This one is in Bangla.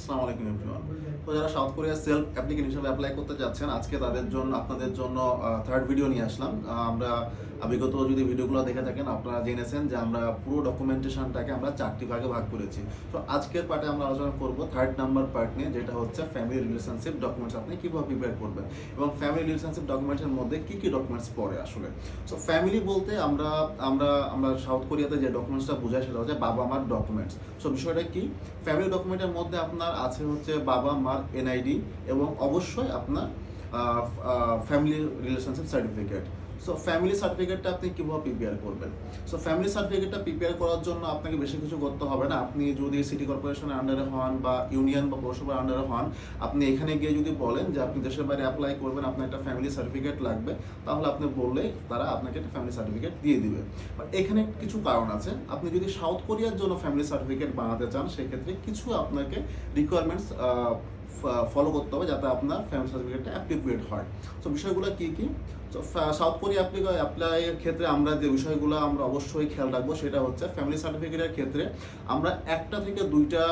আসসালামু আলাইকুম এভরিওয়ান। তো যারা সাউথ কোরিয়া সেলফ অ্যাপ্লিকেন্ট হিসেবে অ্যাপ্লাই করতে যাচ্ছেন, আজকে তাদের জন্য আপনাদের জন্য থার্ড ভিডিও নিয়ে আসলাম। আমরা বিগত যদি ভিডিওগুলো দেখে থাকেন আপনারা জেনেছেন যে আমরা পুরো ডকুমেন্টেশনটাকে আমরা 4টি ভাগে ভাগ করেছি। তো আজকের পার্টে আমরা আলোচনা করব থার্ড নাম্বার পার্ট নিয়ে, যেটা হচ্ছে ফ্যামিলি রিলেশনশিপ ডকুমেন্টস আপনি কীভাবে প্রিপেয়ার করবেন এবং ফ্যামিলি রিলেশনশিপ ডকুমেন্টসের মধ্যে কী কী ডকুমেন্টস পড়ে আসলে। সো ফ্যামিলি বলতে আমরা আমরা আমরা সাউথ কোরিয়াতে যে ডকুমেন্টসটা বোঝাই সেটা হচ্ছে বাবা মার ডকুমেন্টস। সো বিষয়টা কি, ফ্যামিলি ডকুমেন্টের মধ্যে আপনার আছে হচ্ছে বাবা মার এনআইডি এবং অবশ্যই আপনার family relationship certificate. So family সার্টিফিকেটটা আপনি কীভাবে প্রিপেয়ার করবেন? সো ফ্যামিলি সার্টিফিকেটটা প্রিপেয়ার করার জন্য আপনাকে বেশি কিছু করতে হবে না। আপনি যদি সিটি কর্পোরেশনের আন্ডারে হন বা ইউনিয়ন বা পৌরসভার আন্ডারে হন, আপনি এখানে গিয়ে যদি বলেন যে আপনি দেশের বাইরে অ্যাপ্লাই করবেন, আপনার একটা ফ্যামিলি সার্টিফিকেট লাগবে, তাহলে আপনি বললেই তারা আপনাকে একটা ফ্যামিলি সার্টিফিকেট দিয়ে দিবে। বাট এখানে কিছু কারণ আছে। আপনি যদি সাউথ কোরিয়ার জন্য ফ্যামিলি সার্টিফিকেট বানাতে চান, সেক্ষেত্রে কিছু আপনাকে রিকোয়ারমেন্টস ফলো করতে হবে যাতে আপনার ফ্যামিলি সার্টিফিকেটটা অ্যাপ্লিকেট হয়। সো বিষয়গুলো কী কী? তো সাউথ কোরিয়া অ্যাপ্লাইয়ের ক্ষেত্রে আমরা যে বিষয়গুলো আমরা অবশ্যই খেয়াল রাখবো সেটা হচ্ছে ফ্যামিলি সার্টিফিকেটের ক্ষেত্রে আমরা একটা থেকে দুইটা